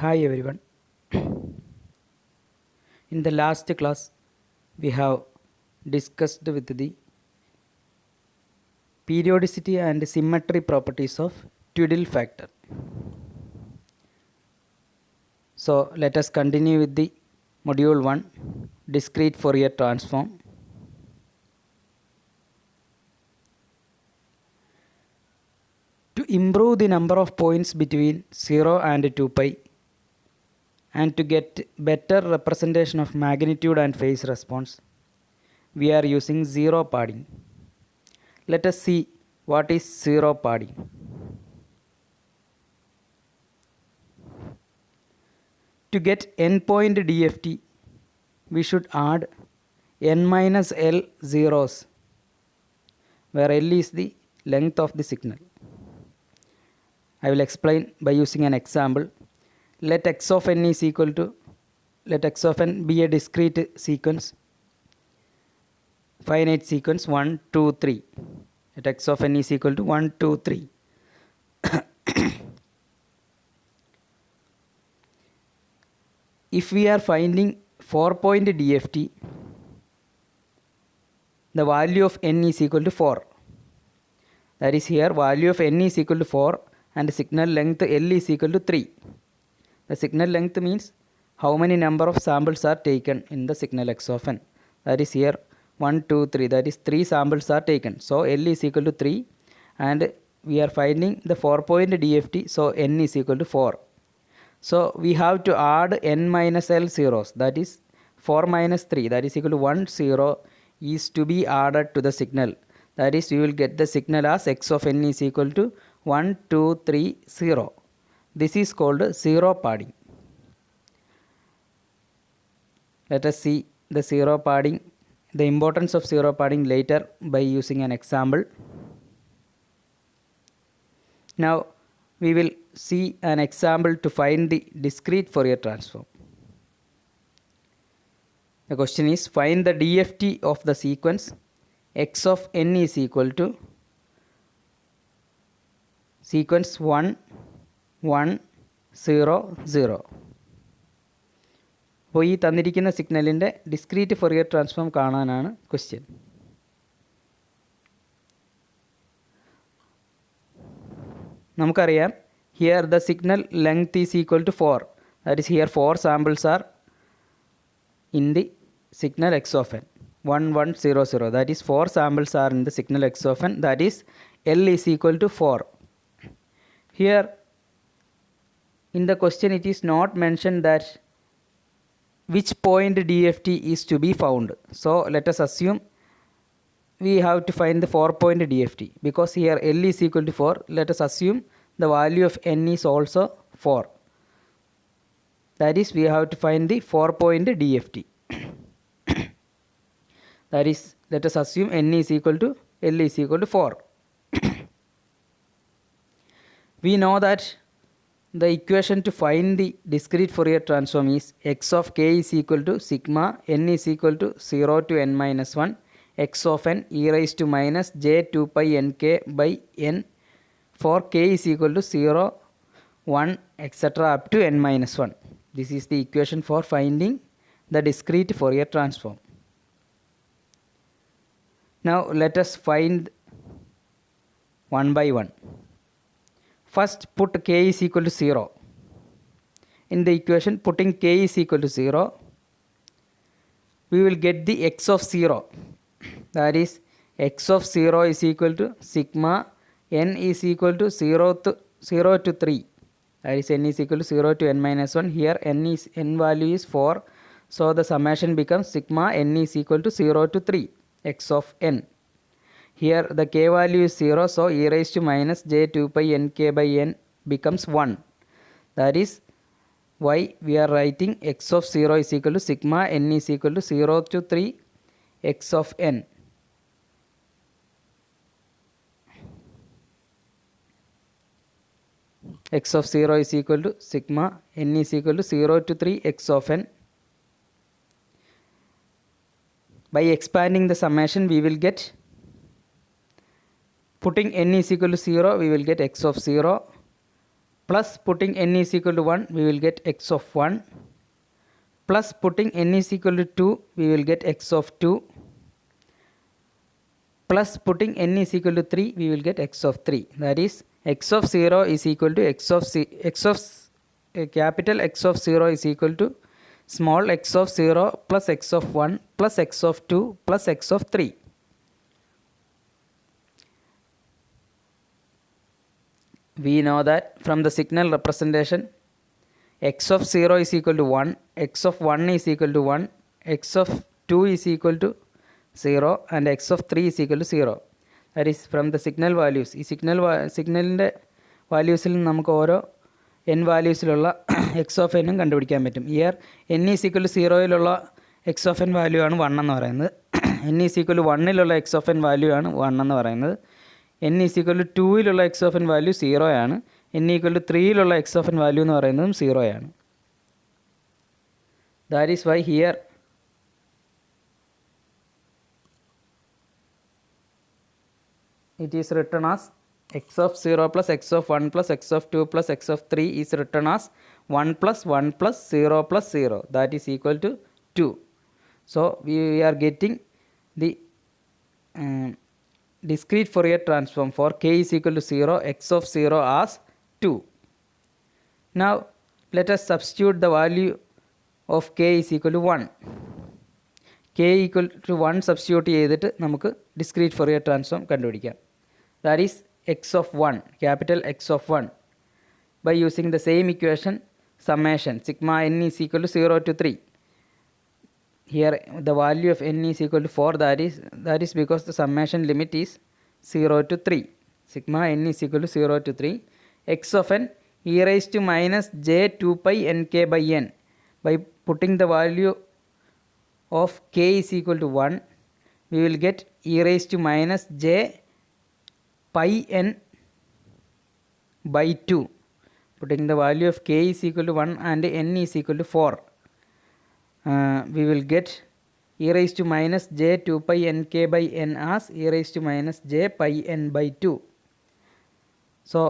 Hi everyone. In the last class, we have discussed with the periodicity and symmetry properties of Twiddle factor. So let us continue with the module 1, discrete Fourier transform. To improve the number of points between 0 and 2 pi and to get better representation of magnitude and phase response, we are using zero padding. Let us see what is zero padding. To get n point DFT, we should add n minus L zeros, where L is the length of the signal. I will explain by using an example. Let x of n is equal to, let x of n be a discrete sequence, finite sequence 1, 2, 3. Let x of n is equal to 1, 2, 3. If we are finding 4-point DFT, the value of n is equal to 4. That is, here value of n is equal to 4 and signal length L is equal to 3. The signal length means how many number of samples are taken in the signal x of n. That is, here 1, 2, 3. That is 3 samples are taken. So L is equal to 3 and we are finding the 4-point DFT. So n is equal to 4. So we have to add n minus L zeros. That is 4 minus 3. That is equal to 1 0 is to be added to the signal. That is, we will get the signal as x of n is equal to 1, 2, 3, 0. This is called zero padding. Let us see the zero padding, the importance of zero padding later by using an example. Now we will see an example to find the discrete Fourier transform. The question is, find the DFT of the sequence x of n is equal to sequence 1, 1, 0, 0. അപ്പോൾ ഈ തന്നിരിക്കുന്ന സിഗ്നലിൻ്റെ discrete Fourier transform കാണാനാണ് question. നമുക്കറിയാം, here the signal length is equal to 4. That is here 4 samples are in the signal x of n, 1, 1, 0, 0. That is 4 samples are in the signal x of n. That is L is equal to 4. Here in the question it is not mentioned that which point DFT is to be found. So let us assume we have to find the 4-point DFT because here L is equal to 4. Let us assume the value of n is also 4. That is, we have to find the 4-point DFT. That is, let us assume n is equal to L is equal to 4. We know that the equation to find the discrete Fourier transform is x of k is equal to sigma n is equal to 0 to n minus 1 x of n e raised to minus j 2 pi nk by n for k is equal to 0, 1, etc. up to n minus 1. This is the equation for finding the discrete Fourier transform. Now let us find one by one. First put k is equal to 0. In the equation, putting k is equal to 0, we will get the x of 0. That is, x of 0 is equal to sigma n is equal to 0 to 3. That is, n is equal to 0 to n minus 1. Here n value is 4. So the summation becomes sigma n is equal to 0 to 3 x of n. Here the k value is 0. So e raised to minus j 2 pi nk by n becomes 1. That is why we are writing x of 0 is equal to sigma n is equal to 0 to 3 x of n. X of 0 is equal to sigma n is equal to 0 to 3 x of n. By expanding the summation, we will get, putting n is equal to 0, we will get x of 0 plus putting n is equal to 1, we will get x of 1, plus putting n is equal to 2, we will get x of 2, plus putting n is equal to 3, we will get x of 3. That is x of 0 is equal to capital X of 0 is equal to small x of 0 plus x of 1 plus x of 2 plus x of 3. We know that from the signal representation, x of 0 is equal to 1, x of 1 is equal to 1, x of 2 is equal to 0 and x of 3 is equal to 0. That is from the signal values. ഈ സിഗ്നലിൻ്റെ വാല്യൂസിൽ നമുക്ക് ഓരോ n വാല്യൂസിലുള്ള X of എന്നും കണ്ടുപിടിക്കാൻ പറ്റും. Here n is equal to 0യിലുള്ള X of N value ആണ് 1 എന്ന് പറയുന്നത്. n ഈസ് ഈക്വൽ ടു 1ലുള്ള എക്സ് ഓഫ് എൻ വാല്യൂ ആണ് 1 എന്ന് പറയുന്നത്. n ഈസ് ഈക്വൽ ടു 2യിലുള്ള എക്സ് ഓഫ് എൻ വാല്യൂ 0 ആണ്. n ഈക്വൽ ടു 3യിലുള്ള എക്സ് ഓഫ് എൻ വാല്യൂ എന്ന് പറയുന്നതും 0 ആണ്. That is why here it is written as x of 0 plus x of 1 plus x of 2 plus x of 3 is written as 1 plus 1 plus 0 plus 0, that is equal to 2. So we are getting the discrete Fourier transform for k is equal to 0, x of 0 as 2. Now let us substitute the value of k is equal to 1. k equal to 1 substitute ചെയ്തിട്ട് നമുക്ക് discrete Fourier transform കണ്ടുപിടിക്കാം. That is x of 1, capital X of 1, by using the same equation summation sigma n is equal to 0 to 3. Here the value of n is equal to 4, that is because the summation limit is 0 to 3. Sigma n is equal to 0 to 3. X of n e raised to minus j 2 pi nk by n. By putting the value of k is equal to 1, we will get e raised to minus j pi n by 2. Putting the value of k is equal to 1 and n is equal to 4, we will get e raised to minus j 2 pi nk by n as e raised to minus j pi n by 2. So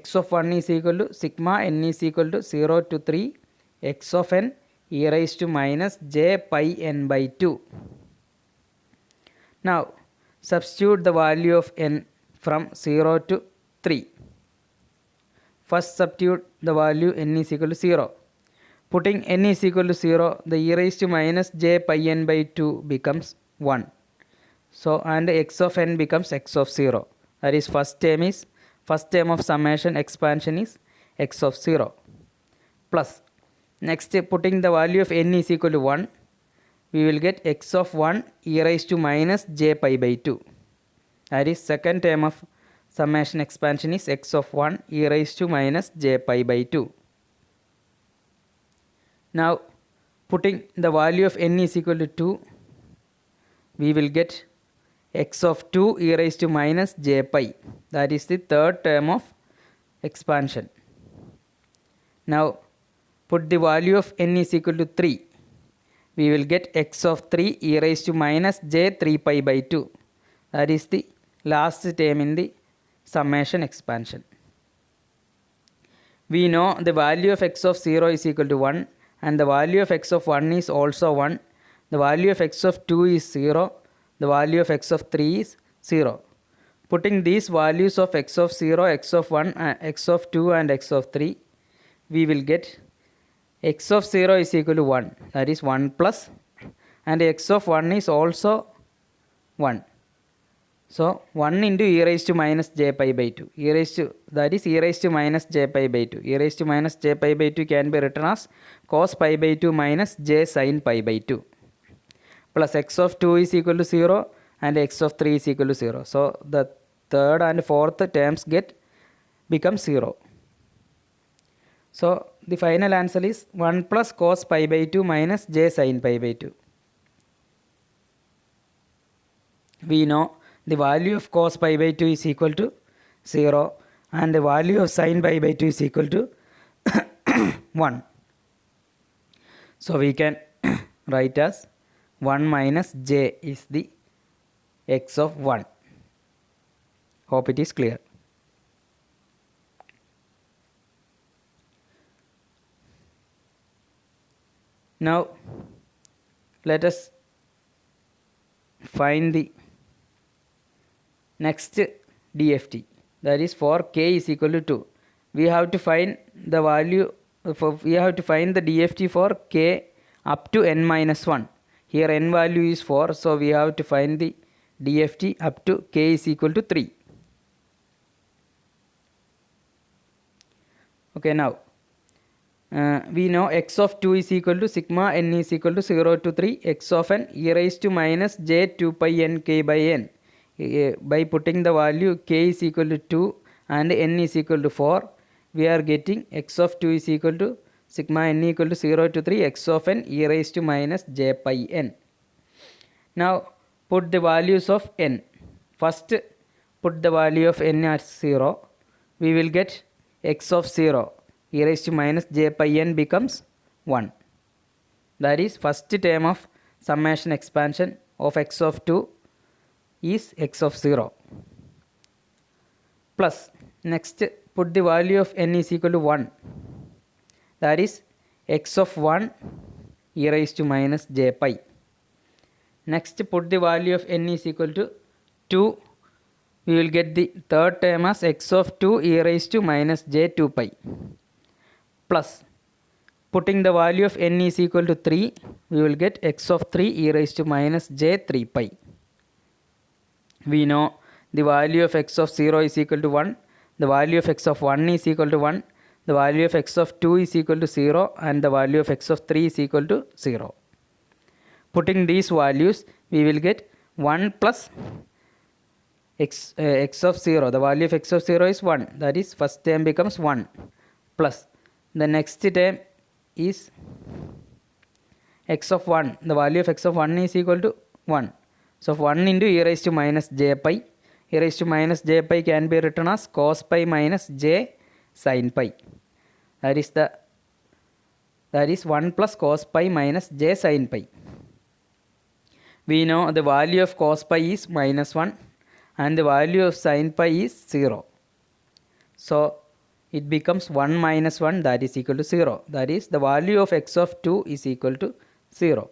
x of 1 is equal to sigma n is equal to 0 to 3 x of n e raised to minus j pi n by 2. Now substitute the value of n from 0 to 3. First substitute the value n is equal to 0. Putting n is equal to 0, the e raised to minus j pi n by 2 becomes 1. So and x of n becomes x of 0. That is first term of summation expansion is x of 0. Plus next putting the value of n is equal to 1, we will get x of 1 e raised to minus j pi by 2. That is second term of summation expansion is x of 1 e raised to minus j pi by 2. Now putting the value of n is equal to 2, we will get x of 2 e raised to minus j pi. That is the third term of expansion. Now put the value of n is equal to 3. We will get x of 3 e raised to minus j 3 pi by 2. That is the last term in the summation expansion. We know the value of x of 0 is equal to 1 and the value of x of 1 is also 1. The value of x of 2 is 0. The value of x of 3 is 0. Putting these values of x of 0, x of 1, x of 2 and x of 3, we will get x of 0 is equal to 1. That is 1 plus and x of 1 is also 1. So 1 into e raised to minus j pi by 2. That is e raised to minus j pi by 2. E raised to minus j pi by 2 can be written as cos pi by 2 minus j sin pi by 2. Plus x of 2 is equal to 0 and x of 3 is equal to 0. So the third and fourth terms become 0. So the final answer is 1 plus cos pi by 2 minus j sin pi by 2. We know the value of cos pi by 2 is equal to 0 and the value of sin pi by 2 is equal to 1. So we can write as 1 minus j is the x of 1. Hope it is clear. Now let us find the next DFT, that is for k is equal to 2. We have to find the value we have to find the DFT for k up to n minus 1. Here n value is 4, so we have to find the DFT up to k is equal to 3. Okay, now we know x of 2 is equal to sigma n is equal to 0 to 3 x of n e raised to minus j 2 pi n k by n. By putting the value k is equal to 2 and n is equal to 4, we are getting x of 2 is equal to sigma n equal to 0 to 3 x of n e raised to minus j pi n. Now put the values of n. First put the value of n as 0. We will get x of 0 e raised to minus j pi n becomes 1. That is first term of summation expansion of x of 2 is x of 0. Plus next put the value of n is equal to 1. That is x of 1 e raised to minus j pi. Next put the value of n is equal to 2. We will get the third term as x of 2 e raised to minus j 2 pi. Plus putting the value of n is equal to 3, we will get x of 3 e raised to minus j 3 pi. We know the value of x of 0 is equal to 1, the value of x of 1 is equal to 1, the value of x of 2 is equal to 0, and the value of x of 3 is equal to 0. Putting these values, we will get 1 plus x of 0. The value of x of 0 is 1. That is first term becomes 1 plus the next term is x of 1. The value of x of 1 is equal to 1. So 1 into e raised to minus j pi. E raised to minus j pi can be written as cos pi minus j sin pi. That is 1 plus cos pi minus j sin pi. We know the value of cos pi is minus 1 and the value of sin pi is 0. So it becomes 1 minus 1, that is equal to 0. That is the value of x of 2 is equal to 0.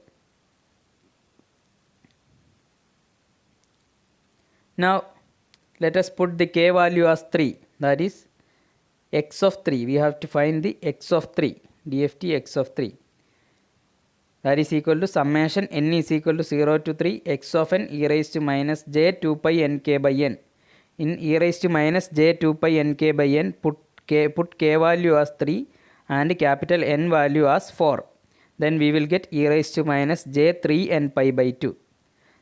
Now let us put the k value as 3. That is x of 3. We have to find the x of 3. DFT x of 3. That is equal to summation n is equal to 0 to 3 x of n e raised to minus j 2 pi n k by n. In e raised to minus j 2 pi n k by n, put k value as 3 and capital N value as 4. Then we will get e raised to minus j 3 n pi by 2.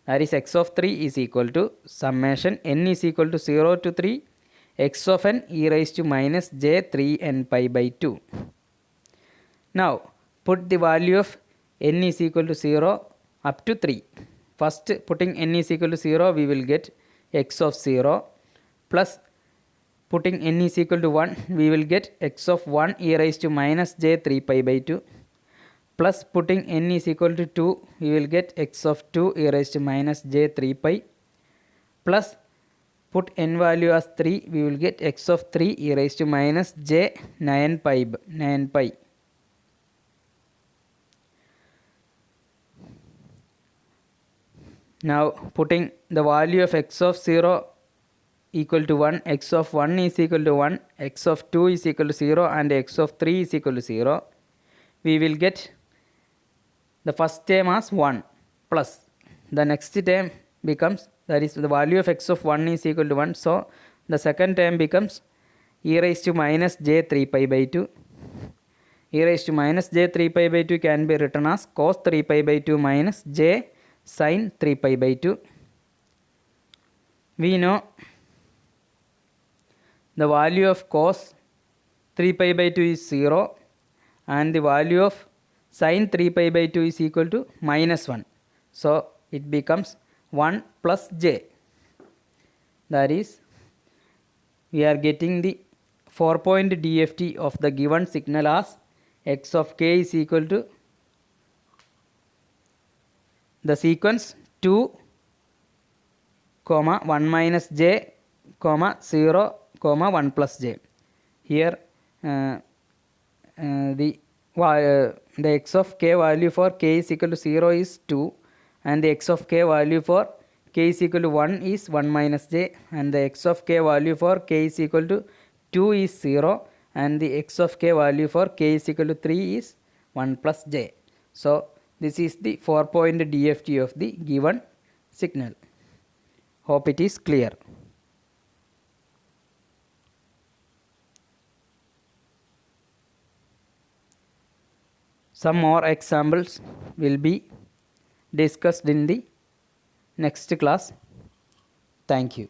That is x of 3 is equal to summation n is equal to 0 to 3 x of n e raised to minus j 3 n pi by 2. Now put the value of n is equal to 0 up to 3. First putting n is equal to 0, we will get x of 0 plus putting n is equal to 1, we will get x of 1 e raised to minus j 3 pi by 2 plus putting n is equal to 2, we will get x of 2 e raised to minus j 3 pi plus put n value as 3, we will get x of 3 e raised to minus j 9 pi. Now putting the value of x of 0 equal to 1, x of 1 is equal to 1, x of 2 is equal to 0 and x of 3 is equal to 0, we will get the first term as 1 plus the next term becomes, that is the value of x of 1 is equal to 1, so the second term becomes e raised to minus j 3 pi by 2. E raised to minus j 3 pi by 2 can be written as cos 3 pi by 2 minus j sin 3 pi by 2. We know the value of cos 3 pi by 2 is 0 and the value of sin 3 pi by 2 is equal to minus 1. So it becomes 1 plus j. That is, we are getting the 4-point DFT of the given signal as x of k is equal to the sequence 2, 1 minus j, 0, 1 plus j. Here the the x of k value for k is equal to 0 is 2, and the x of k value for k is equal to 1 is 1 minus j, and the x of k value for k is equal to 2 is 0, and the x of k value for k is equal to 3 is 1 plus j. So this is the 4-point DFT of the given signal. Hope it is clear. Some more examples will be discussed in the next class. Thank you.